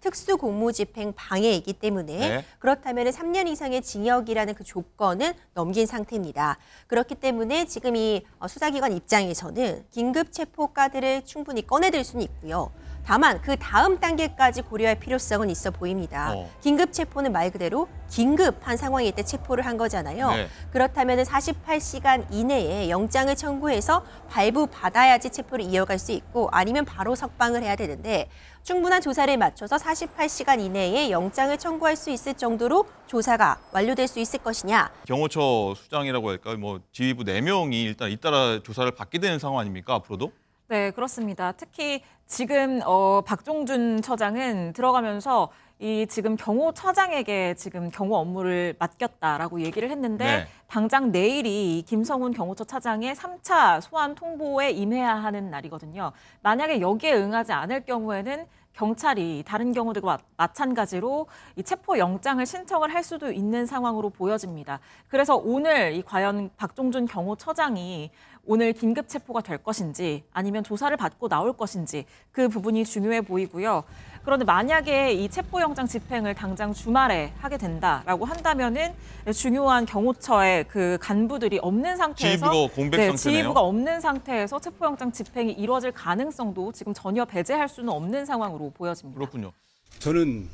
특수공무집행 방해이기 때문에 네. 그렇다면 3년 이상의 징역이라는 그 조건은 넘긴 상태입니다. 그렇기 때문에 지금 이 수사기관 입장에서는 긴급체포카드를 충분히 꺼내들 수는 있고요. 다만 그 다음 단계까지 고려할 필요성은 있어 보입니다. 긴급체포는 말 그대로 긴급한 상황일 때 체포를 한 거잖아요. 네. 그렇다면 48시간 이내에 영장을 청구해서 발부받아야지 체포를 이어갈 수 있고 아니면 바로 석방을 해야 되는데 충분한 조사를 마쳐서 48시간 이내에 영장을 청구할 수 있을 정도로 조사가 완료될 수 있을 것이냐. 경호처 수장이라고 할까요? 뭐 지휘부 4명이 일단 잇따라 조사를 받게 되는 상황 아닙니까? 앞으로도? 네, 그렇습니다. 특히 지금 박종준 처장은 들어가면서 이 지금 경호처장에게 지금 경호 업무를 맡겼다라고 얘기를 했는데 네. 당장 내일이 김성훈 경호처 차장의 3차 소환 통보에 임해야 하는 날이거든요. 만약에 여기에 응하지 않을 경우에는 경찰이 다른 경우들과 마찬가지로 이 체포 영장을 신청을 할 수도 있는 상황으로 보여집니다. 그래서 오늘 과연 박종준 경호처장이 오늘 긴급 체포가 될 것인지 아니면 조사를 받고 나올 것인지 그 부분이 중요해 보이고요. 그런데 만약에 이 체포영장 집행을 당장 주말에 하게 된다라고 한다면은 중요한 경호처의 그 간부들이 없는 상태에서 지휘부가 공백 상태네요. 지휘부가 없는 상태에서 체포영장 집행이 이루어질 가능성도 지금 전혀 배제할 수는 없는 상황으로 보여집니다. 그렇군요. 저는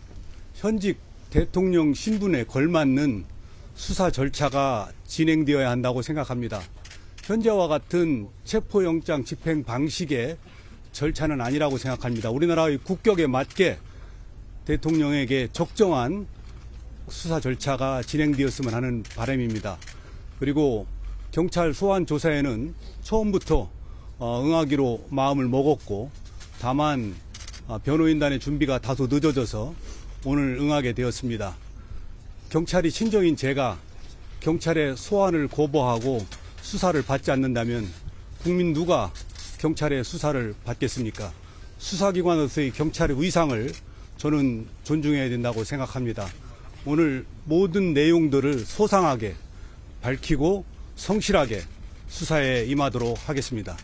현직 대통령 신분에 걸맞는 수사 절차가 진행되어야 한다고 생각합니다. 현재와 같은 체포영장 집행 방식의 절차는 아니라고 생각합니다. 우리나라의 국격에 맞게 대통령에게 적정한 수사 절차가 진행되었으면 하는 바람입니다. 그리고 경찰 소환 조사에는 처음부터 응하기로 마음을 먹었고 다만 변호인단의 준비가 다소 늦어져서 오늘 응하게 되었습니다. 경찰이 친정인 제가 경찰의 소환을 거부하고 수사를 받지 않는다면 국민 누가 경찰의 수사를 받겠습니까? 수사기관으로서의 경찰의 의상을 저는 존중해야 된다고 생각합니다. 오늘 모든 내용들을 소상하게 밝히고 성실하게 수사에 임하도록 하겠습니다.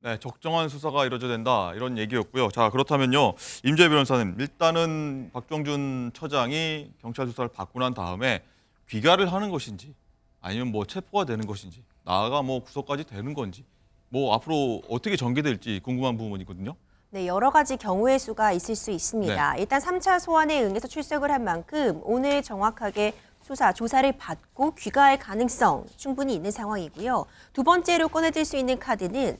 네, 적정한 수사가 이루어져야 된다 이런 얘기였고요. 자, 그렇다면요. 임재 변호사님, 일단은 박종준 처장이 경찰 수사를 받고 난 다음에 귀가를 하는 것인지 아니면 뭐 체포가 되는 것인지 나아가 뭐 구속까지 되는 건지 뭐 앞으로 어떻게 전개될지 궁금한 부분이거든요. 네, 여러 가지 경우의 수가 있을 수 있습니다. 네. 일단 3차 소환에 응해서 출석을 한 만큼 오늘 정확하게 조사를 받고 귀가할 가능성 충분히 있는 상황이고요. 두 번째로 꺼내들 수 있는 카드는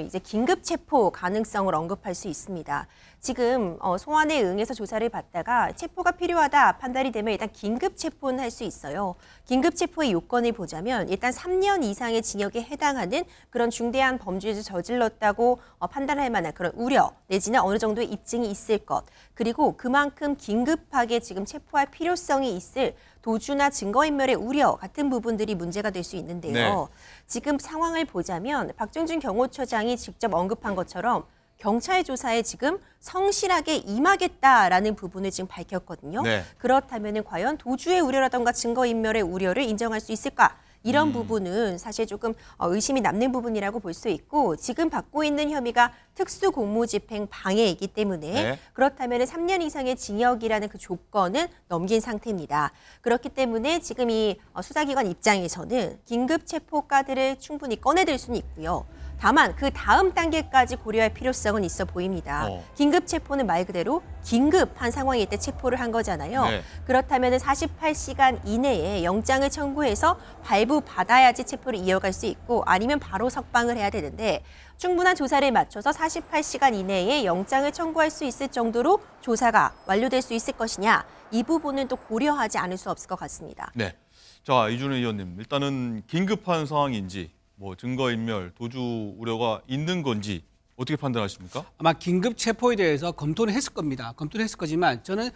이제 긴급 체포 가능성을 언급할 수 있습니다. 지금 소환에 응해서 조사를 받다가 체포가 필요하다 판단이 되면 일단 긴급 체포는 할 수 있어요. 긴급 체포의 요건을 보자면 일단 3년 이상의 징역에 해당하는 그런 중대한 범죄를 저질렀다고 판단할 만한 그런 우려 내지는 어느 정도의 입증이 있을 것. 그리고 그만큼 긴급하게 지금 체포할 필요성이 있을 도주나 증거인멸의 우려 같은 부분들이 문제가 될 수 있는데요. 네. 지금 상황을 보자면 박종준 경호처장이 직접 언급한 것처럼 경찰 조사에 지금 성실하게 임하겠다라는 부분을 지금 밝혔거든요. 네. 그렇다면 과연 도주의 우려라던가 증거인멸의 우려를 인정할 수 있을까? 이런 부분은 사실 조금 의심이 남는 부분이라고 볼 수 있고 지금 받고 있는 혐의가 특수공무집행 방해이기 때문에 네. 그렇다면 3년 이상의 징역이라는 그 조건은 넘긴 상태입니다. 그렇기 때문에 지금 이 수사기관 입장에서는 긴급체포카드를 충분히 꺼내들 수는 있고요. 다만 그 다음 단계까지 고려할 필요성은 있어 보입니다. 긴급체포는 말 그대로 긴급한 상황일 때 체포를 한 거잖아요. 네. 그렇다면 48시간 이내에 영장을 청구해서 발부받아야지 체포를 이어갈 수 있고 아니면 바로 석방을 해야 되는데 충분한 조사를 마쳐서 48시간 이내에 영장을 청구할 수 있을 정도로 조사가 완료될 수 있을 것이냐 이 부분은 또 고려하지 않을 수 없을 것 같습니다. 네. 자, 이준우 의원님, 일단은 긴급한 상황인지 뭐 증거인멸, 도주 우려가 있는 건지 어떻게 판단하십니까? 아마 긴급 체포에 대해서 검토는 했을 겁니다. 검토는 했을 거지만 저는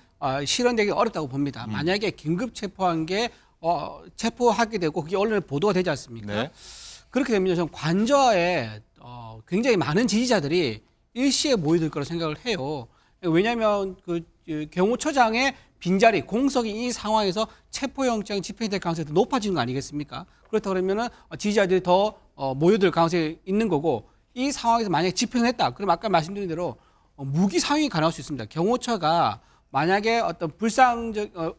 실현되기 어렵다고 봅니다. 만약에 긴급 체포한 게 체포하게 되고 그게 언론에 보도가 되지 않습니까? 네. 그렇게 되면 저는 관저에 굉장히 많은 지지자들이 일시에 모여들 거라 생각을 해요. 왜냐하면 그 경호처장의 빈자리, 공석이 이 상황에서 체포영장 집행될 가능성이 더 높아지는 거 아니겠습니까? 그렇다 그러면은 지지자들이 더 모여들 가능성이 있는 거고 이 상황에서 만약에 집행을 했다. 그럼 아까 말씀드린 대로 무기 사용이 가능할 수 있습니다. 경호처가 만약에 어떤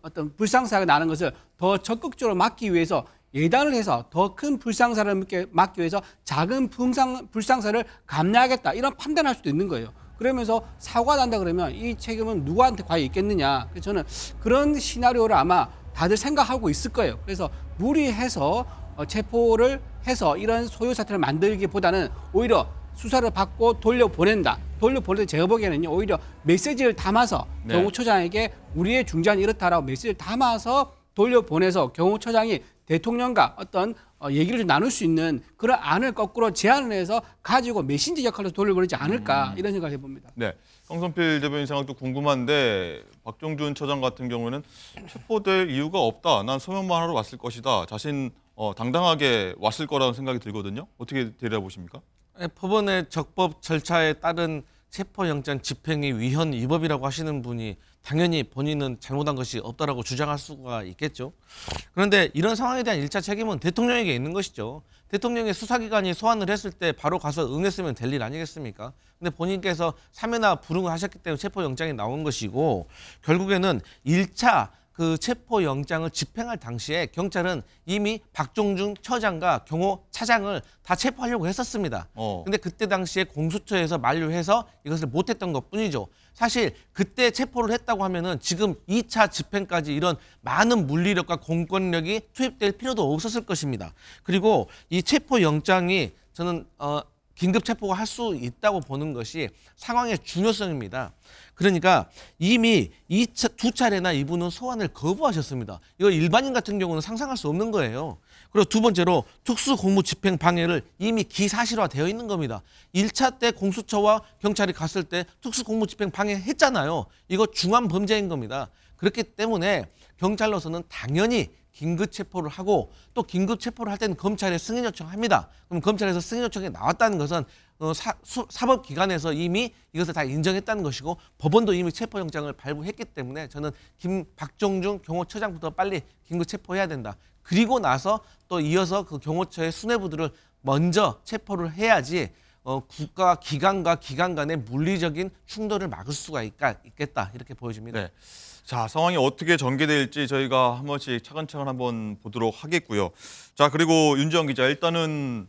어떤 불상사가 나는 것을 더 적극적으로 막기 위해서 예단을 해서 더 큰 불상사를 막기 위해서 작은 불상사를 감내하겠다 이런 판단할 수도 있는 거예요. 그러면서 사고가 난다 그러면 이 책임은 누구한테 과연 있겠느냐. 그래서 저는 그런 시나리오를 아마 다들 생각하고 있을 거예요. 그래서 무리해서 체포를 해서 이런 소요 사태를 만들기보다는 오히려 수사를 받고 돌려보낸다. 돌려보낼 때 제가 보기에는요, 오히려 메시지를 담아서 네. 경호처장에게 우리의 중재안이 이렇다라고 메시지를 담아서 돌려보내서 경호처장이 대통령과 어떤 얘기를 좀 나눌 수 있는 그런 안을 거꾸로 제안을 해서 가지고 메신저 역할로 돌려보내지 않을까 이런 생각을 해봅니다. 네, 황선필 대변인 생각도 궁금한데 박종준 처장 같은 경우는 체포될 이유가 없다. 난 소명만 하러 왔을 것이다. 자신 당당하게 왔을 거라는 생각이 들거든요. 어떻게 들여다보십니까? 법원의 적법 절차에 따른 체포영장 집행이 위헌 위법이라고 하시는 분이 당연히 본인은 잘못한 것이 없다라고 주장할 수가 있겠죠. 그런데 이런 상황에 대한 1차 책임은 대통령에게 있는 것이죠. 대통령의 수사기관이 소환을 했을 때 바로 가서 응했으면 될 일 아니겠습니까? 근데 본인께서 사면하 불응을 하셨기 때문에 체포영장이 나온 것이고, 결국에는 1차 그 체포영장을 집행할 당시에 경찰은 이미 박종준 처장과 경호차장을 다 체포하려고 했었습니다. 근데 그때 당시에 공수처에서 만류해서 이것을 못했던 것뿐이죠. 사실 그때 체포를 했다고 하면은 지금 2차 집행까지 이런 많은 물리력과 공권력이 투입될 필요도 없었을 것입니다. 그리고 이 체포영장이 저는 긴급 체포가 할 수 있다고 보는 것이 상황의 중요성입니다. 그러니까 이미 두 차례나 이분은 소환을 거부하셨습니다. 이거 일반인 같은 경우는 상상할 수 없는 거예요. 그리고 두 번째로 특수공무집행 방해를 이미 기사실화되어 있는 겁니다. 1차 때 공수처와 경찰이 갔을 때 특수공무집행 방해했잖아요. 이거 중환범죄인 겁니다. 그렇기 때문에 경찰로서는 당연히 긴급 체포를 하고, 또 긴급 체포를 할 때는 검찰에 승인 요청합니다. 그럼 검찰에서 승인 요청이 나왔다는 것은 사법기관에서 이미 이것을 다 인정했다는 것이고, 법원도 이미 체포영장을 발부했기 때문에 저는 박종준 경호처장부터 빨리 긴급 체포해야 된다. 그리고 나서 또 이어서 그 경호처의 수뇌부들을 먼저 체포를 해야지 국가 기관과 기관 간의 물리적인 충돌을 막을 수가 있겠다, 이렇게 보여집니다. 네. 자, 상황이 어떻게 전개될지 저희가 한 번씩 차근차근 한번 보도록 하겠고요. 자, 그리고 윤지영 기자, 일단은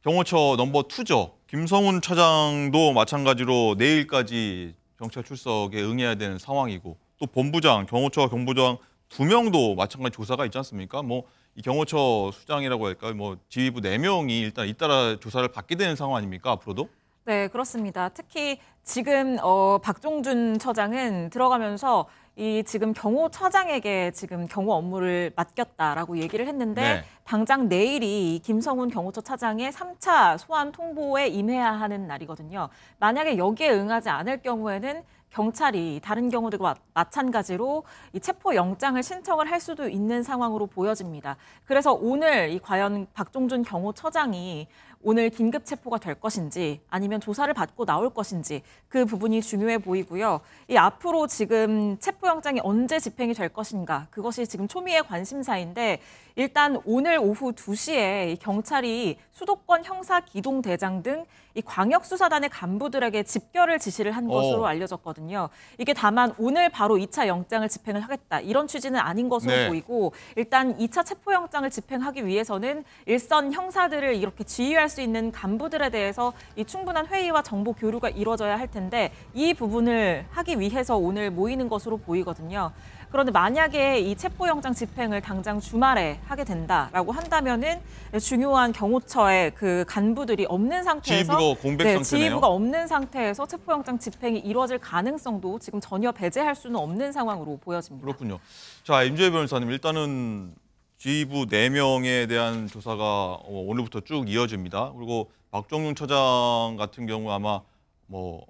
경호처 넘버 2죠. 김성훈 차장도 마찬가지로 내일까지 경찰 출석에 응해야 되는 상황이고, 또 본부장, 경호처 경부장 2명도 마찬가지 조사가 있지 않습니까? 뭐 이 경호처 수장이라고 할까요? 뭐 지휘부 4명이 일단 잇따라 조사를 받게 되는 상황 아닙니까? 앞으로도? 네, 그렇습니다. 특히 지금 박종준 처장은 들어가면서 이 지금 경호처장에게 지금 경호 업무를 맡겼다라고 얘기를 했는데, 네. 당장 내일이 김성훈 경호처 차장의 3차 소환 통보에 임해야 하는 날이거든요. 만약에 여기에 응하지 않을 경우에는 경찰이 다른 경우들과 마찬가지로 이 체포 영장을 신청을 할 수도 있는 상황으로 보여집니다. 그래서 오늘 이 과연 박종준 경호처장이 오늘 긴급 체포가 될 것인지 아니면 조사를 받고 나올 것인지 그 부분이 중요해 보이고요. 이 앞으로 지금 체포영장이 언제 집행이 될 것인가, 그것이 지금 초미의 관심사인데, 일단 오늘 오후 2시에 경찰이 수도권 형사기동대장 등 이 광역수사단의 간부들에게 집결을 지시를 한 것으로 알려졌거든요. 이게 다만 오늘 바로 2차 영장을 집행을 하겠다, 이런 취지는 아닌 것으로 네. 보이고, 일단 2차 체포영장을 집행하기 위해서는 일선 형사들을 이렇게 지휘할 수 있는 간부들에 대해서 이 충분한 회의와 정보 교류가 이루어져야 할 텐데, 이 부분을 하기 위해서 오늘 모이는 것으로 보이거든요. 그런데 만약에 이 체포영장 집행을 당장 주말에 하게 된다라고 한다면은 중요한 경호처의 그 간부들이 없는 상태에서, 지휘부가 공백 상태네요. 지휘부가 없는 상태에서 체포영장 집행이 이루어질 가능성도 지금 전혀 배제할 수는 없는 상황으로 보여집니다. 그렇군요. 자, 임재희 변호사님, 일단은 지휘부 4명에 대한 조사가 오늘부터 쭉 이어집니다. 그리고 박종준 처장 같은 경우 아마 뭐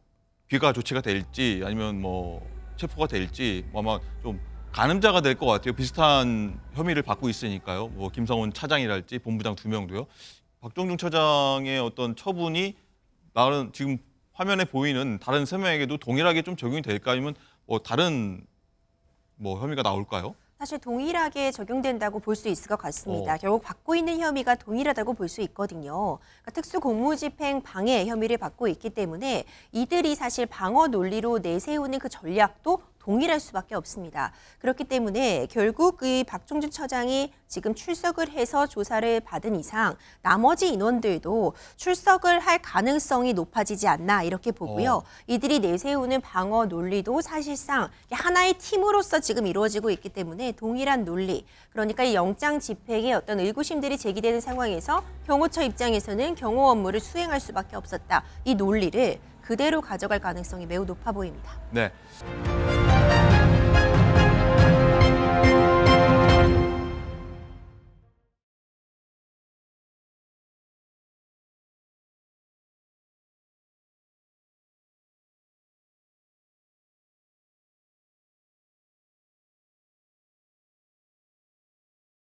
귀가 조치가 될지 아니면 뭐 체포가 될지 아마 좀 가늠자가 될 것 같아요. 비슷한 혐의를 받고 있으니까요. 뭐 김성훈 차장이랄지 본부장 2명도요. 박종준 처장의 어떤 처분이 나는 지금 화면에 보이는 다른 3명에게도 동일하게 좀 적용이 될까, 아니면 뭐 다른 뭐 혐의가 나올까요? 사실 동일하게 적용된다고 볼 수 있을 것 같습니다. 결국 받고 있는 혐의가 동일하다고 볼 수 있거든요. 그러니까 특수공무집행 방해 혐의를 받고 있기 때문에 이들이 사실 방어 논리로 내세우는 그 전략도 동일할 수밖에 없습니다. 그렇기 때문에 결국 이 박종준 처장이 지금 출석을 해서 조사를 받은 이상 나머지 인원들도 출석을 할 가능성이 높아지지 않나 이렇게 보고요. 이들이 내세우는 방어 논리도 사실상 하나의 팀으로서 지금 이루어지고 있기 때문에 동일한 논리. 그러니까 이 영장 집행에 어떤 의구심들이 제기되는 상황에서 경호처 입장에서는 경호 업무를 수행할 수밖에 없었다. 이 논리를 그대로 가져갈 가능성이 매우 높아 보입니다. 네.